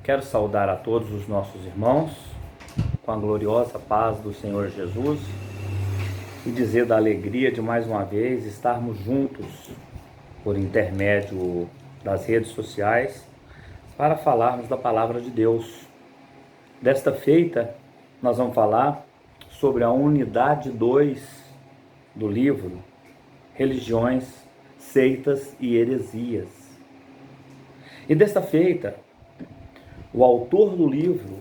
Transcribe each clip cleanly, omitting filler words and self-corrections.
Quero saudar a todos os nossos irmãos com a gloriosa paz do Senhor Jesus e dizer da alegria de mais uma vez estarmos juntos por intermédio das redes sociais para falarmos da palavra de Deus. Desta feita, nós vamos falar sobre a unidade 2 do livro Religiões, Seitas e Heresias. E desta feita, o autor do livro,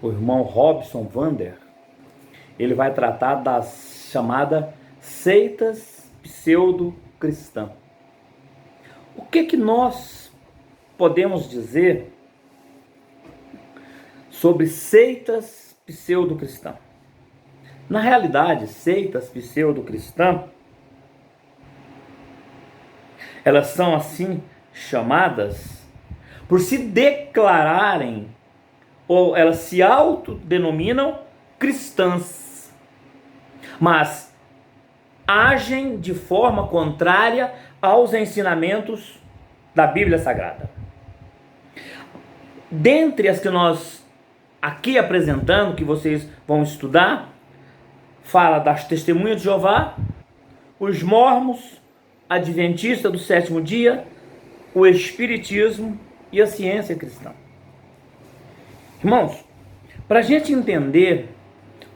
o irmão Robson Vander, ele vai tratar das chamadas seitas pseudo-cristãs. O que nós podemos dizer sobre seitas pseudo-cristãs? Na realidade, seitas pseudo-cristãs, elas são assim chamadas por se declararem, ou elas se autodenominam cristãs, mas agem de forma contrária aos ensinamentos da Bíblia Sagrada. Dentre as que nós aqui apresentamos, que vocês vão estudar, fala das Testemunhas de Jeová, os Mórmons, Adventista do sétimo dia, o Espiritismo e a ciência cristã. Irmãos, para a gente entender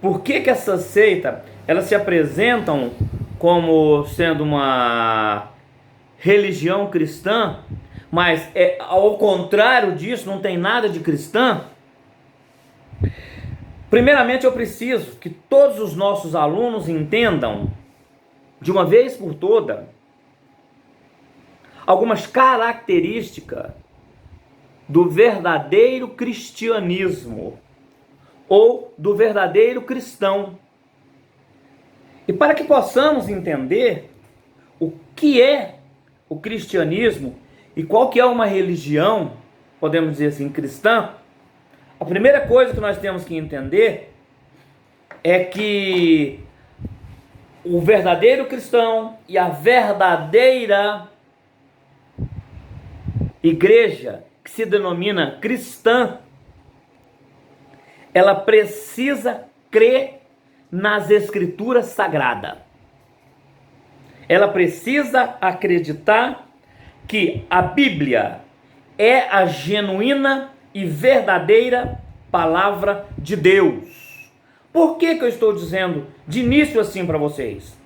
por que essas seitas elas se apresentam como sendo uma religião cristã, mas ao contrário disso, não tem nada de cristã. Primeiramente, eu preciso que todos os nossos alunos entendam, de uma vez por toda, algumas características do verdadeiro cristianismo ou do verdadeiro cristão. E para que possamos entender o que é o cristianismo e qual que é uma religião, podemos dizer assim, cristã, a primeira coisa que nós temos que entender é que o verdadeiro cristão e a verdadeira igreja, que se denomina cristã, ela precisa crer nas escrituras sagradas. Ela precisa acreditar que a Bíblia é a genuína e verdadeira palavra de Deus. Por que eu estou dizendo de início assim para vocês?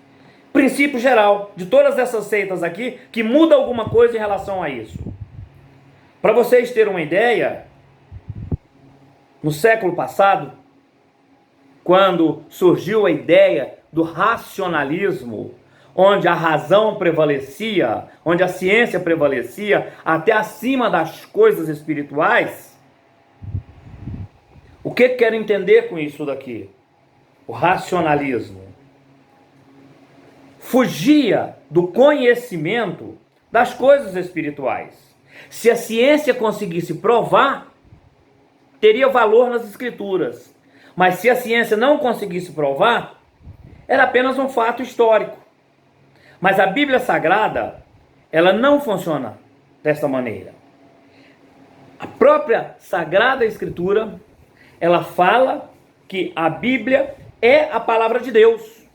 Princípio geral de todas essas seitas aqui, que muda alguma coisa em relação a isso. Para vocês terem uma ideia, no século passado, quando surgiu a ideia do racionalismo, onde a razão prevalecia, onde a ciência prevalecia, até acima das coisas espirituais, o que quero entender com isso daqui? O racionalismo fugia do conhecimento das coisas espirituais. Se a ciência conseguisse provar, teria valor nas escrituras. Mas se a ciência não conseguisse provar, era apenas um fato histórico. Mas a Bíblia Sagrada, ela não funciona desta maneira. A própria Sagrada Escritura, ela fala que a Bíblia é a palavra de Deus.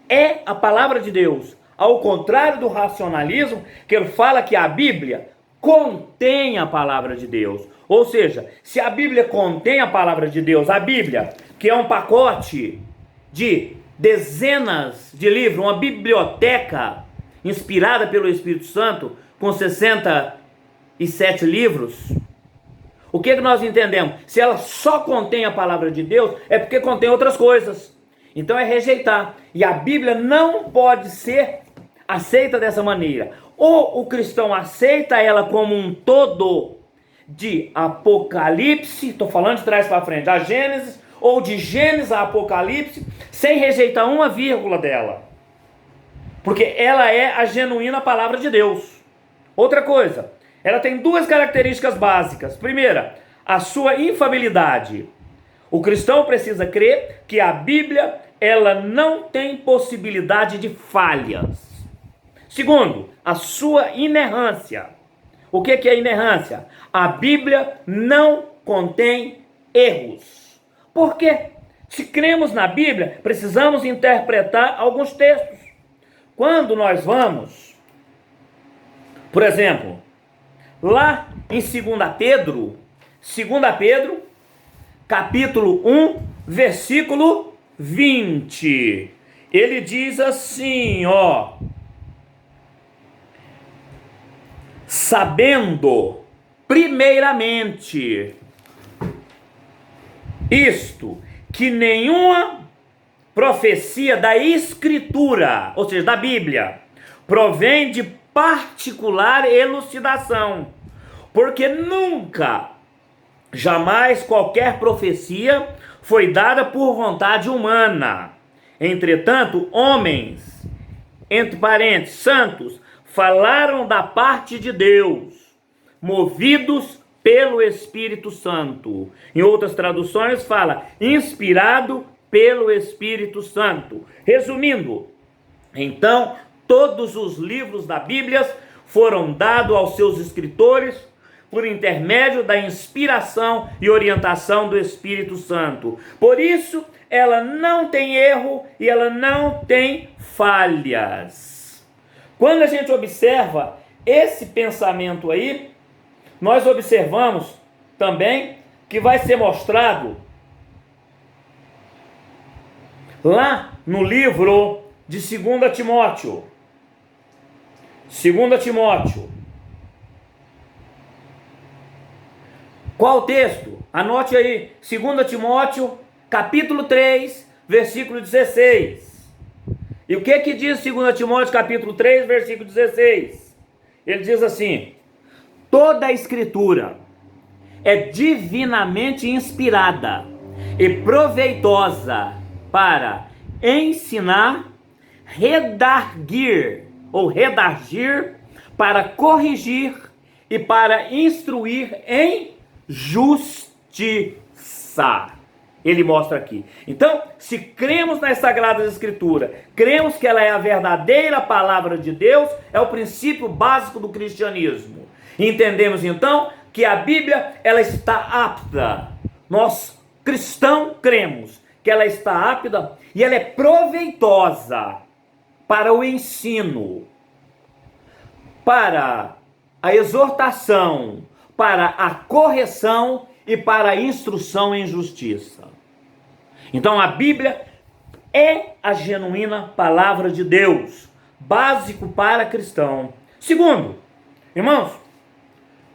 É a palavra de Deus. Ao contrário do racionalismo, que ele fala que a Bíblia contém a palavra de Deus. Ou seja, se a Bíblia contém a palavra de Deus, a Bíblia, que é um pacote de dezenas de livros, uma biblioteca inspirada pelo Espírito Santo, com 67 livros, o que nós entendemos? Se ela só contém a palavra de Deus, é porque contém outras coisas. Então é rejeitar. E a Bíblia não pode ser aceita dessa maneira. Ou o cristão aceita ela como um todo, de Apocalipse, estou falando de trás para frente, a Gênesis, ou de Gênesis a Apocalipse, sem rejeitar uma vírgula dela. Porque ela é a genuína palavra de Deus. Outra coisa, ela tem duas características básicas. Primeira, a sua infalibilidade. O cristão precisa crer que a Bíblia, ela não tem possibilidade de falhas. Segundo, a sua inerrância. O que é inerrância? A Bíblia não contém erros. Por quê? Se cremos na Bíblia, precisamos interpretar alguns textos. Quando nós vamos, por exemplo, lá em 2 Pedro, capítulo 1, versículo 20, ele diz assim, sabendo primeiramente isto, que nenhuma profecia da Escritura, ou seja, da Bíblia, provém de particular elucidação, porque nunca, jamais qualquer profecia foi dada por vontade humana. Entretanto, homens, entre parênteses, santos, falaram da parte de Deus, movidos pelo Espírito Santo. Em outras traduções fala, inspirado pelo Espírito Santo. Resumindo, então, todos os livros da Bíblia foram dados aos seus escritores por intermédio da inspiração e orientação do Espírito Santo. Por isso, ela não tem erro e ela não tem falhas. Quando a gente observa esse pensamento aí, nós observamos também que vai ser mostrado lá no livro de 2 Timóteo. 2 Timóteo. Qual o texto? Anote aí. 2 Timóteo, capítulo 3, versículo 16. E o que diz 2 Timóteo, capítulo 3, versículo 16? Ele diz assim: toda a Escritura é divinamente inspirada e proveitosa para ensinar, redarguir, para corrigir e para instruir em justiça. Ele mostra aqui. Então, se cremos nas Sagradas Escrituras, cremos que ela é a verdadeira palavra de Deus, é o princípio básico do cristianismo. Entendemos então que a Bíblia, ela está apta. Nós cristãos cremos que ela está apta e ela é proveitosa para o ensino, para a exortação, para a correção e para a instrução em justiça. Então a Bíblia é a genuína palavra de Deus, básico para cristão. Segundo, irmãos,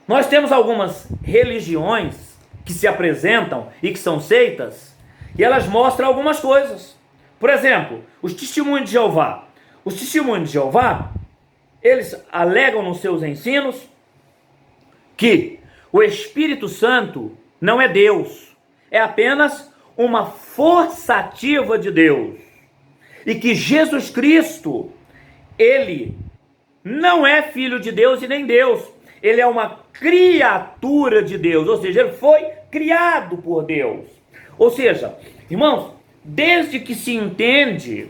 nós temos algumas religiões que se apresentam e que são seitas, e elas mostram algumas coisas. Por exemplo, os testemunhos de Jeová. Os testemunhos de Jeová, eles alegam nos seus ensinos que o Espírito Santo não é Deus, é apenas uma força ativa de Deus. E que Jesus Cristo, ele não é filho de Deus e nem Deus. Ele é uma criatura de Deus, ou seja, ele foi criado por Deus. Ou seja, irmãos, desde que se entende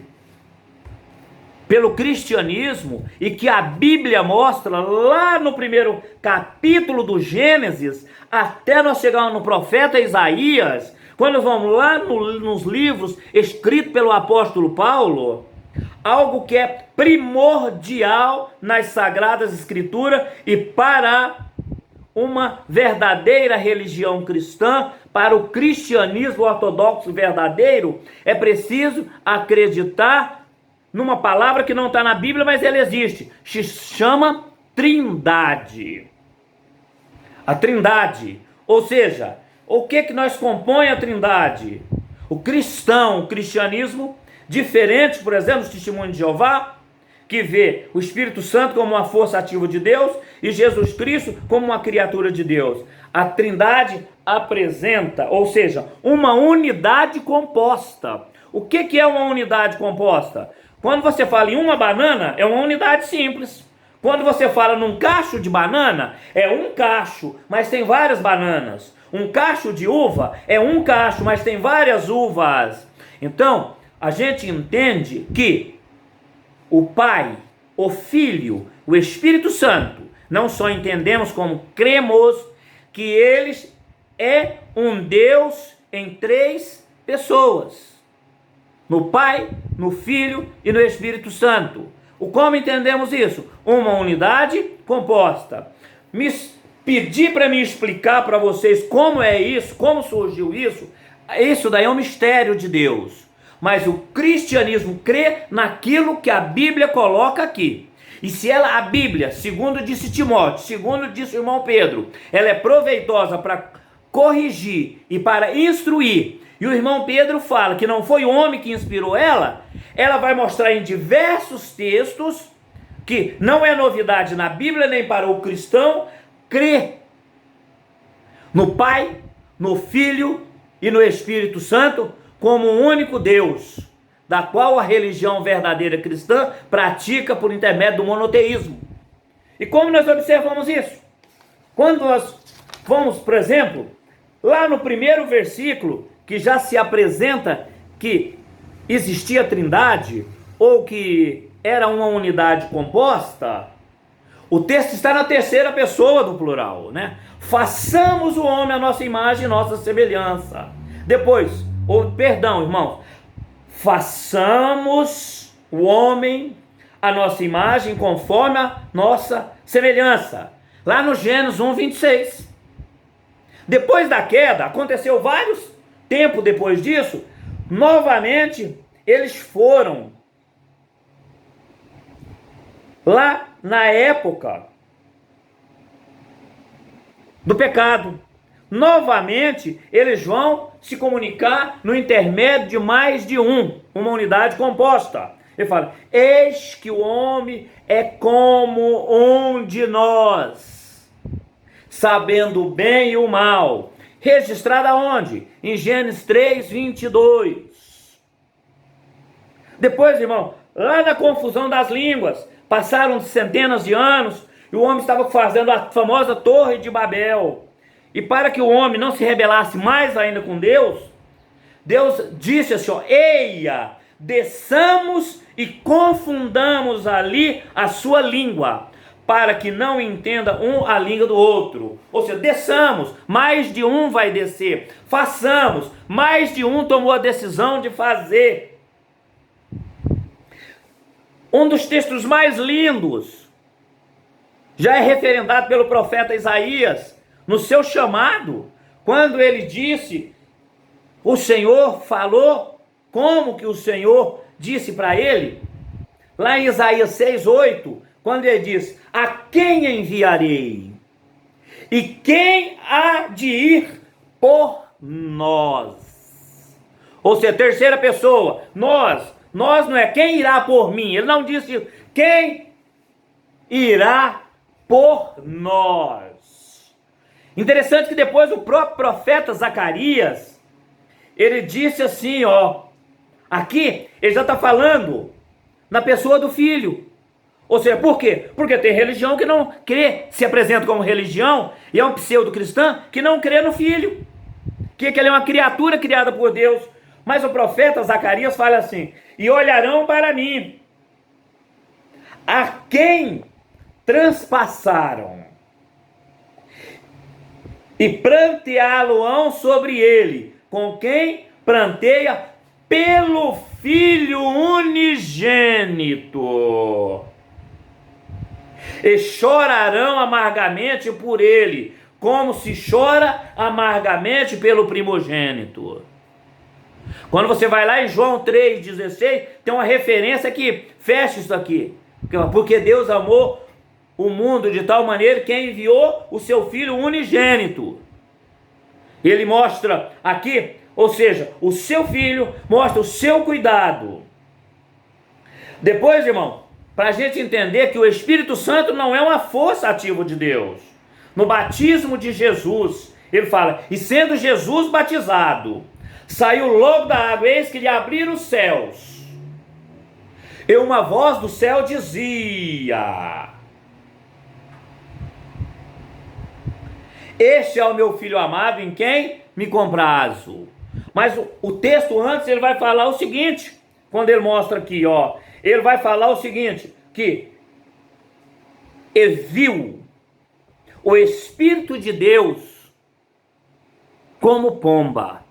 pelo cristianismo e que a Bíblia mostra lá no primeiro capítulo do Gênesis, até nós chegarmos no profeta Isaías, quando vamos lá nos livros escritos pelo apóstolo Paulo, algo que é primordial nas Sagradas Escrituras e para uma verdadeira religião cristã, para o cristianismo ortodoxo verdadeiro, é preciso acreditar numa palavra que não está na Bíblia, mas ela existe. Se chama Trindade. A Trindade. Ou seja, o que nós compõe a Trindade? O cristão, o cristianismo, diferente, por exemplo, do testemunho de Jeová, que vê o Espírito Santo como uma força ativa de Deus e Jesus Cristo como uma criatura de Deus. A Trindade apresenta, ou seja, uma unidade composta. O que é uma unidade composta? Quando você fala em uma banana, é uma unidade simples. Quando você fala num cacho de banana, é um cacho, mas tem várias bananas. Um cacho de uva é um cacho, mas tem várias uvas. Então, a gente entende que o Pai, o Filho, o Espírito Santo não só entendemos como cremos que Ele é um Deus em 3 pessoas. No Pai, no Filho e no Espírito Santo. Como entendemos isso? Uma unidade composta. Pedir para me explicar para vocês como é isso, como surgiu isso daí é um mistério de Deus. Mas o cristianismo crê naquilo que a Bíblia coloca aqui. E se a Bíblia, segundo disse Timóteo, segundo disse o irmão Pedro, ela é proveitosa para corrigir e para instruir, e o irmão Pedro fala que não foi o homem que inspirou ela vai mostrar em diversos textos que não é novidade na Bíblia nem para o cristão crer no Pai, no Filho e no Espírito Santo como um único Deus, da qual a religião verdadeira cristã pratica por intermédio do monoteísmo. E como nós observamos isso? Quando nós vamos, por exemplo, lá no primeiro versículo, que já se apresenta que existia trindade, ou que era uma unidade composta, o texto está na terceira pessoa do plural, né? Façamos o homem à nossa imagem e nossa semelhança. Depois, irmãos, façamos o homem à nossa imagem conforme a nossa semelhança. Lá no Gênesis 1:26. Depois da queda, aconteceu vários tempos depois disso, novamente eles foram lá na época do pecado. Novamente, eles vão se comunicar no intermédio de mais de uma unidade composta. Ele fala, eis que o homem é como um de nós, sabendo o bem e o mal. Registrado aonde? Em Gênesis 3:22. Depois, irmão, lá na confusão das línguas, passaram centenas de anos e o homem estava fazendo a famosa Torre de Babel. E para que o homem não se rebelasse mais ainda com Deus, Deus disse assim, eia, desçamos e confundamos ali a sua língua, para que não entenda um a língua do outro. Ou seja, desçamos, mais de um vai descer. Façamos, mais de um tomou a decisão de fazer. Um dos textos mais lindos já é referendado pelo profeta Isaías, no seu chamado, quando ele disse, o Senhor falou, como que o Senhor disse para ele? Lá em Isaías 6:8, quando ele diz, a quem enviarei? E quem há de ir por nós? Ou seja, terceira pessoa, nós não é quem irá por mim. Ele não disse quem irá por nós. Interessante que depois o próprio profeta Zacarias, ele disse assim, aqui ele já está falando na pessoa do Filho. Ou seja, por quê? Porque tem religião que não crê, se apresenta como religião, e é um pseudo-cristã que não crê no Filho, que ele é uma criatura criada por Deus. Mas o profeta Zacarias fala assim, e olharão para mim, a quem transpassaram, e pranteá-lo-ão sobre ele, com quem pranteia pelo Filho unigênito. E chorarão amargamente por ele, como se chora amargamente pelo primogênito. Quando você vai lá em João 3,16, tem uma referência que fecha isso aqui. Porque Deus amou o mundo de tal maneira que enviou o seu Filho unigênito. Ele mostra aqui, ou seja, o seu Filho mostra o seu cuidado. Depois, irmão, para a gente entender que o Espírito Santo não é uma força ativa de Deus. No batismo de Jesus, ele fala, e sendo Jesus batizado, saiu logo da água, eis que lhe abriram os céus. E uma voz do céu dizia, este é o meu Filho amado, em quem me comprazo. Mas o texto antes, ele vai falar o seguinte, quando ele mostra aqui, ele vai falar o seguinte, que ele viu o Espírito de Deus como pomba.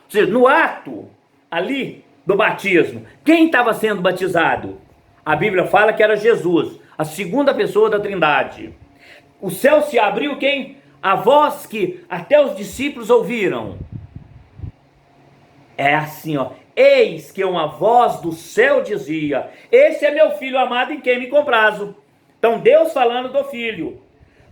Ou seja, no ato ali do batismo, quem estava sendo batizado? A Bíblia fala que era Jesus, a segunda pessoa da Trindade. O céu se abriu, quem? A voz que até os discípulos ouviram. É assim, ó. Eis que uma voz do céu dizia: esse é meu filho amado em quem me comprazo. Então Deus falando do filho.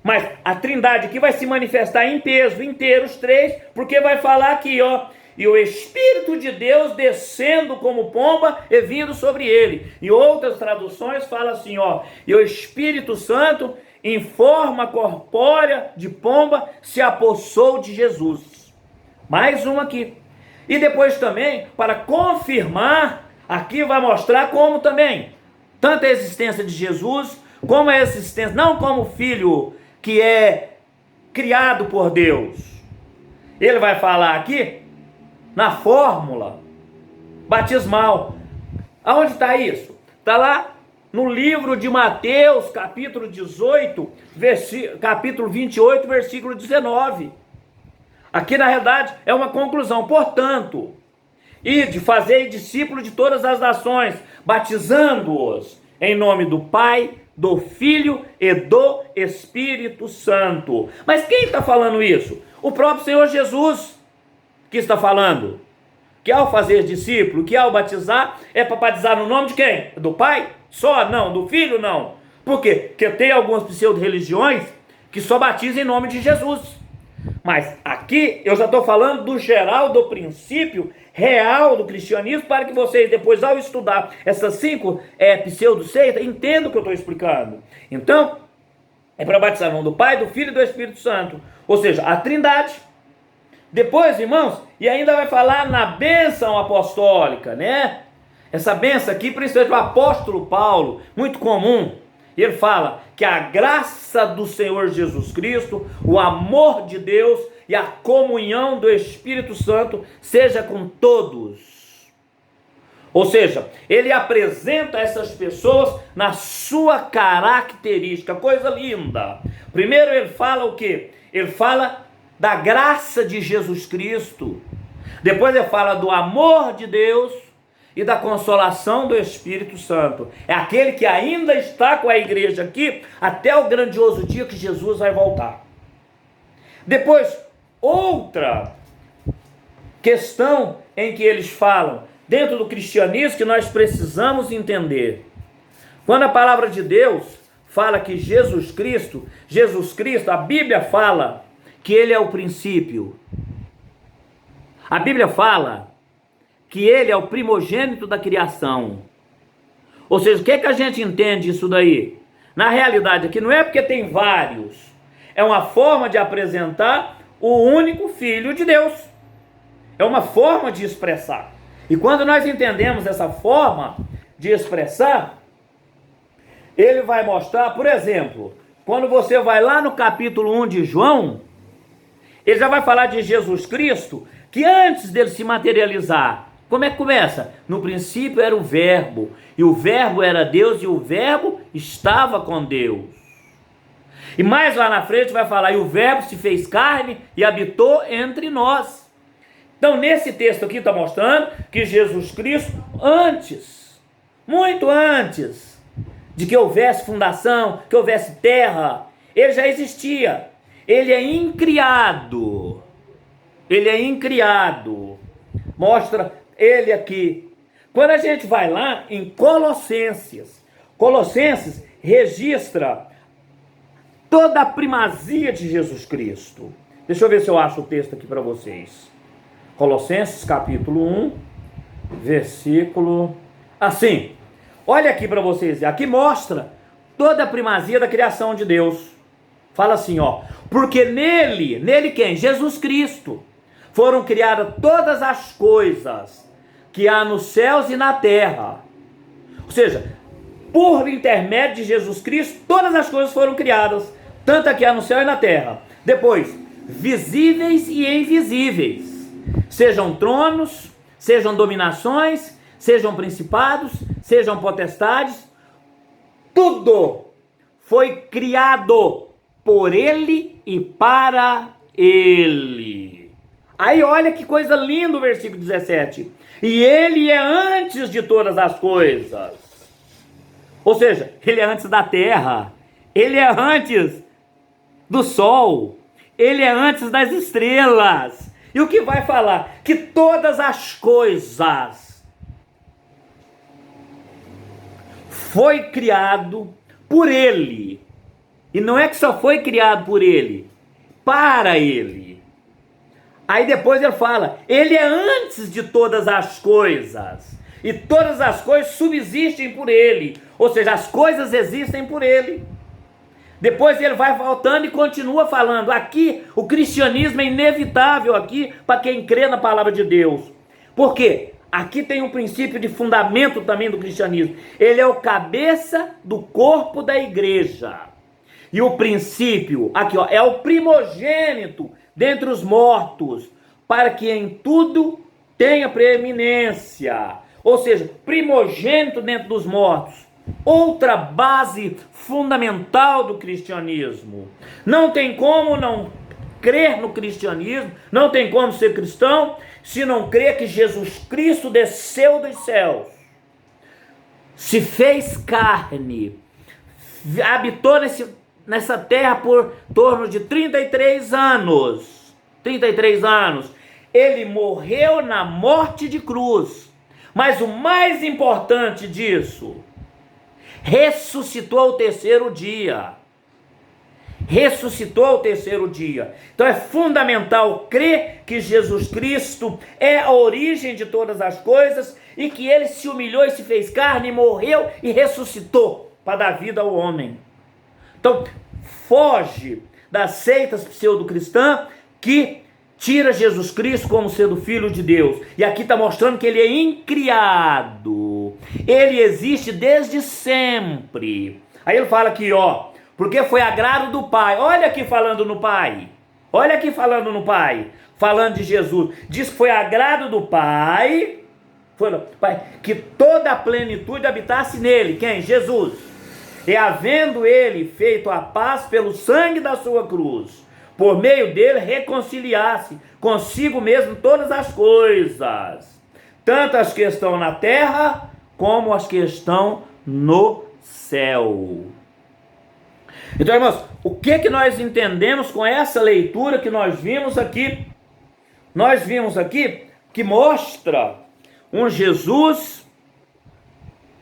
Mas a Trindade aqui vai se manifestar em peso, inteiro, os três, porque vai falar aqui, ó. E o Espírito de Deus descendo como pomba e vindo sobre ele. Em outras traduções fala assim, ó. E o Espírito Santo, em forma corpórea de pomba, se apossou de Jesus. Mais uma aqui. E depois também, para confirmar, aqui vai mostrar como também, tanto a existência de Jesus, como a existência, não como filho que é criado por Deus. Ele vai falar aqui na fórmula batismal. Aonde está isso? Está lá no livro de Mateus, capítulo 18, capítulo 28, versículo 19. Aqui na realidade é uma conclusão. Portanto, ide, fazei discípulos de todas as nações, batizando-os em nome do Pai, do Filho e do Espírito Santo. Mas quem está falando isso? O próprio Senhor Jesus que está falando. Que ao fazer discípulo, que ao batizar, é para batizar no nome de quem? Do Pai? Só? Não. Do Filho? Não. Por quê? Porque tem algumas pseudo-religiões que só batizam em nome de Jesus. Mas aqui eu já estou falando do geral, do princípio real do cristianismo, para que vocês depois, ao estudar essas 5 pseudo-seitas, entendam o que eu estou explicando. Então, é para batizar no nome do Pai, do Filho e do Espírito Santo. Ou seja, a Trindade. Depois, irmãos, e ainda vai falar na bênção apostólica, né? Essa bênção aqui, principalmente o apóstolo Paulo, muito comum. Ele fala que a graça do Senhor Jesus Cristo, o amor de Deus e a comunhão do Espírito Santo seja com todos. Ou seja, ele apresenta essas pessoas na sua característica, coisa linda. Primeiro ele fala o quê? Ele fala da graça de Jesus Cristo. Depois ele fala do amor de Deus e da consolação do Espírito Santo. É aquele que ainda está com a igreja aqui até o grandioso dia que Jesus vai voltar. Depois, outra questão em que eles falam dentro do cristianismo que nós precisamos entender. Quando a palavra de Deus fala que Jesus Cristo, a Bíblia fala que ele é o princípio. A Bíblia fala que ele é o primogênito da criação. Ou seja, o que é que a gente entende isso daí? Na realidade aqui não é porque tem vários, é uma forma de apresentar o único Filho de Deus. É uma forma de expressar. E quando nós entendemos essa forma de expressar, ele vai mostrar, por exemplo, quando você vai lá no capítulo 1 de João, ele já vai falar de Jesus Cristo, que antes dele se materializar, como é que começa? No princípio era o Verbo, e o Verbo era Deus, e o Verbo estava com Deus. E mais lá na frente vai falar, e o Verbo se fez carne e habitou entre nós. Então nesse texto aqui está mostrando que Jesus Cristo, antes, muito antes de que houvesse fundação, que houvesse terra, ele já existia. Ele é incriado. Ele é incriado. Mostra ele aqui. Quando a gente vai lá em Colossenses, Colossenses registra toda a primazia de Jesus Cristo. Deixa eu ver se eu acho o texto aqui para vocês. Colossenses capítulo 1, versículo... Assim, olha aqui para vocês. Aqui mostra toda a primazia da criação de Deus. Fala assim, ó. Porque nele quem? Jesus Cristo. Foram criadas todas as coisas que há nos céus e na terra. Ou seja, por intermédio de Jesus Cristo, todas as coisas foram criadas, tanto aqui há no céu e na terra. Depois, visíveis e invisíveis, sejam tronos, sejam dominações, sejam principados, sejam potestades, tudo foi criado por ele e para ele. Aí olha que coisa linda o versículo 17. E ele é antes de todas as coisas. Ou seja, ele é antes da terra. Ele é antes do sol. Ele é antes das estrelas. E o que vai falar? Que todas as coisas foi criado por ele. E não é que só foi criado por ele, para ele. Aí depois ele fala, ele é antes de todas as coisas. E todas as coisas subsistem por ele. Ou seja, as coisas existem por ele. Depois ele vai voltando e continua falando. Aqui, o cristianismo é inevitável aqui para quem crê na palavra de Deus. Por quê? Aqui tem um princípio de fundamento também do cristianismo. Ele é o cabeça do corpo da igreja. E o princípio, aqui ó, é o primogênito dentre os mortos, para que em tudo tenha preeminência. Ou seja, primogênito dentro dos mortos. Outra base fundamental do cristianismo. Não tem como não crer no cristianismo, não tem como ser cristão, se não crer que Jesus Cristo desceu dos céus, se fez carne, habitou nessa terra por torno de 33 anos. 33 anos. Ele morreu na morte de cruz. Mas o mais importante disso, ressuscitou ao terceiro dia. Ressuscitou ao terceiro dia. Então é fundamental crer que Jesus Cristo é a origem de todas as coisas e que ele se humilhou e se fez carne, morreu e ressuscitou para dar vida ao homem. Então, foge das seitas pseudo-cristãs que tira Jesus Cristo como sendo filho de Deus. E aqui está mostrando que ele é incriado. Ele existe desde sempre. Aí ele fala aqui, ó, porque foi agrado do Pai. Olha aqui falando no Pai. Olha aqui falando no Pai. Falando de Jesus. Diz que foi agrado do Pai, que toda a plenitude habitasse nele. Quem? Jesus. E havendo ele feito a paz pelo sangue da sua cruz, por meio dele reconciliasse consigo mesmo todas as coisas, tanto as que estão na terra, como as que estão no céu. Então, irmãos, o que nós entendemos com essa leitura que nós vimos aqui? Nós vimos aqui que mostra um Jesus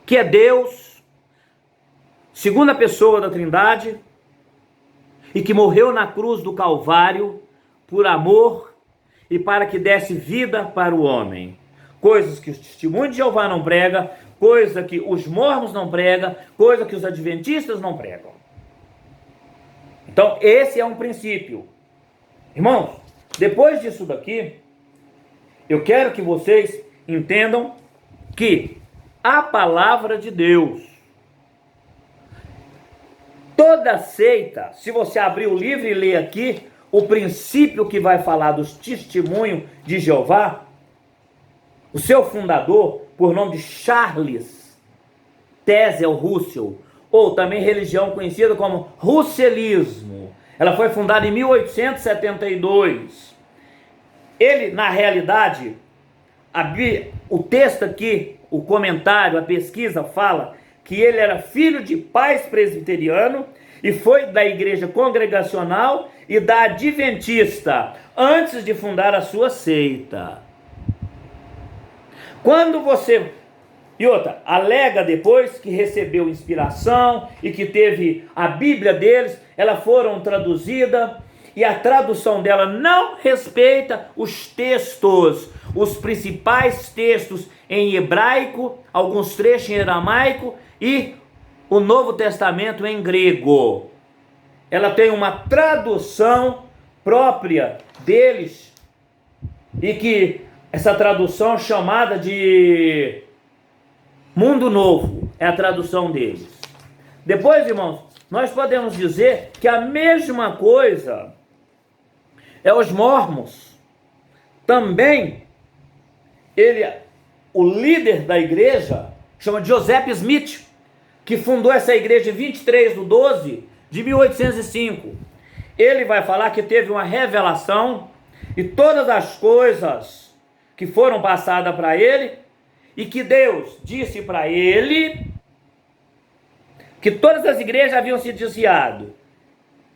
que é Deus, segunda pessoa da Trindade, e que morreu na cruz do Calvário por amor e para que desse vida para o homem. Coisas que o testemunho de Jeová não prega, coisa que os mormons não pregam, coisa que os adventistas não pregam. Então, esse é um princípio. Irmãos, depois disso daqui, eu quero que vocês entendam que a palavra de Deus, toda seita, se você abrir o livro e ler aqui, o princípio que vai falar dos testemunhos de Jeová, o seu fundador, por nome de Charles Taze Russell, ou também religião conhecida como russelismo. Ela foi fundada em 1872. Ele, na realidade, o texto aqui, o comentário, a pesquisa fala que ele era filho de pais presbiteriano e foi da igreja congregacional e da adventista, antes de fundar a sua seita. Quando você... E outra, alega depois que recebeu inspiração e que teve a Bíblia deles, elas foram traduzidas e a tradução dela não respeita os textos, os principais textos em hebraico, alguns trechos em aramaico e o Novo Testamento em grego. Ela tem uma tradução própria deles e que essa tradução é chamada de Mundo Novo, é a tradução deles. Depois, irmãos, nós podemos dizer que a mesma coisa é os mormons. Também, o líder da igreja, chama Joseph Smith, que fundou essa igreja em 23/12 de 1805. ele vai falar que teve uma revelação e todas as coisas que foram passadas para ele, e que Deus disse para ele que todas as igrejas haviam se desviado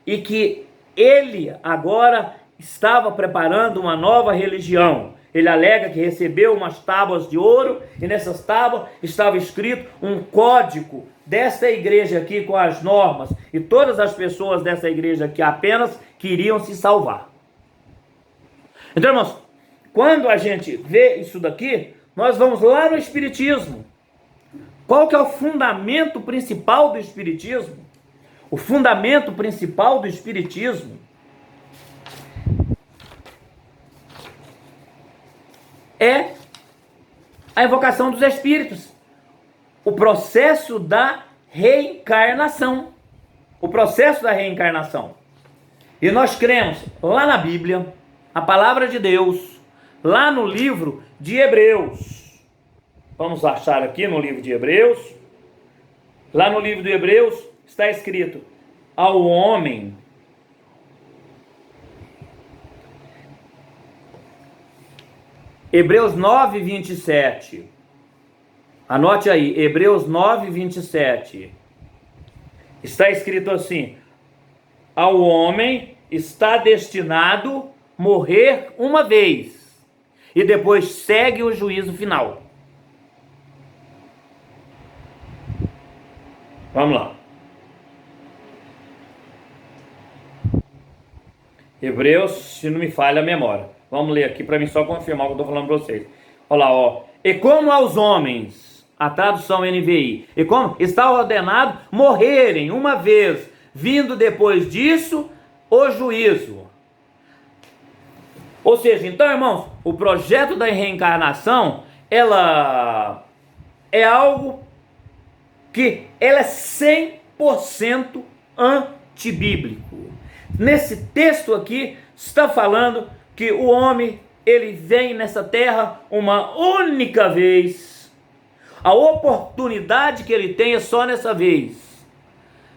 e que ele agora estava preparando uma nova religião. Ele alega que recebeu umas tábuas de ouro e nessas tábuas estava escrito um código desta igreja aqui com as normas, e todas as pessoas dessa igreja aqui apenas queriam se salvar. Então, irmãos, quando a gente vê isso daqui, nós vamos lá no Espiritismo. Qual que é o fundamento principal do Espiritismo? O fundamento principal do Espiritismo é a invocação dos espíritos, o processo da reencarnação. O processo da reencarnação. E nós cremos lá na Bíblia, a palavra de Deus, lá no livro de Hebreus. Vamos achar aqui no livro de Hebreus. Lá no livro de Hebreus está escrito: ao homem Hebreus 9, 27. Anote aí, Hebreus 9, 27. Está escrito assim: ao homem está destinado morrer uma vez, e depois segue o juízo final. Vamos lá. Hebreus, se não me falha a memória. Vamos ler aqui para mim só confirmar o que eu estou falando para vocês. Olha lá, ó. E como aos homens, a tradução NVI, e como está ordenado morrerem uma vez, vindo depois disso o juízo. Ou seja, então, irmãos, o projeto da reencarnação, ela é algo que ela é 100% antibíblico. Nesse texto aqui, está falando que o homem, ele vem nessa terra uma única vez. A oportunidade que ele tem é só nessa vez.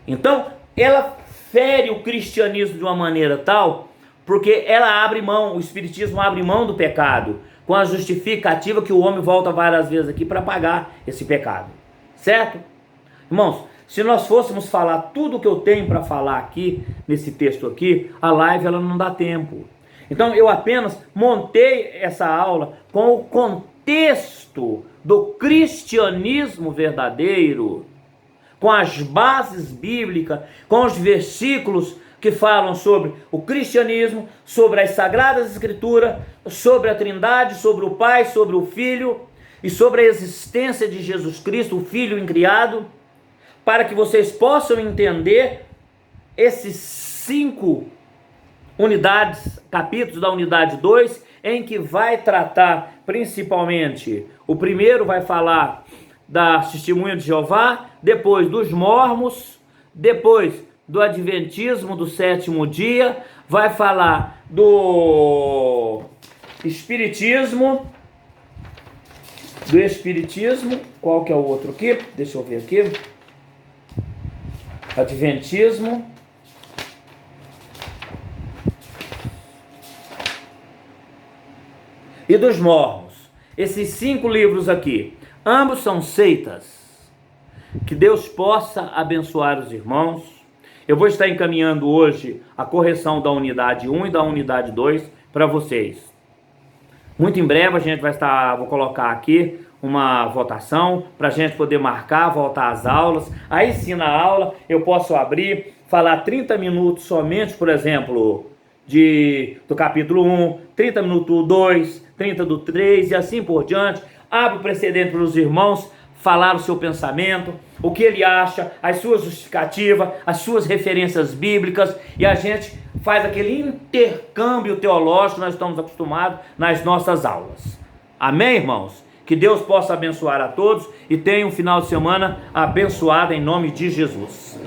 Então, ela fere o cristianismo de uma maneira tal, porque ela abre mão, o espiritismo abre mão do pecado, com a justificativa que o homem volta várias vezes aqui para pagar esse pecado. Certo? Irmãos, se nós fôssemos falar tudo o que eu tenho para falar aqui, nesse texto aqui, a live ela não dá tempo. Então eu apenas montei essa aula com o contexto do cristianismo verdadeiro, com as bases bíblicas, com os versículos que falam sobre o cristianismo, sobre as sagradas escrituras, sobre a Trindade, sobre o Pai, sobre o Filho e sobre a existência de Jesus Cristo, o Filho incriado, para que vocês possam entender esses 5 unidades, capítulos da unidade 2, em que vai tratar principalmente, o primeiro vai falar da testemunha de Jeová, depois dos mormons, depois do adventismo do 7º dia, vai falar do espiritismo, qual que é o outro aqui? Deixa eu ver aqui. Adventismo, e dos mormons. Esses 5 livros aqui, ambos são seitas. Que Deus possa abençoar os irmãos. Eu vou estar encaminhando hoje a correção da unidade 1 e da unidade 2 para vocês. Muito em breve a gente vou colocar aqui uma votação para a gente poder marcar, voltar às aulas. Aí sim, na aula eu posso abrir, falar 30 minutos somente, por exemplo, do capítulo 1, 30 minutos do 2, 30 do 3 e assim por diante. Abre o precedente para os irmãos falar o seu pensamento, o que ele acha, as suas justificativas, as suas referências bíblicas, e a gente faz aquele intercâmbio teológico que nós estamos acostumados nas nossas aulas. Amém, irmãos? Que Deus possa abençoar a todos e tenha um final de semana abençoado em nome de Jesus.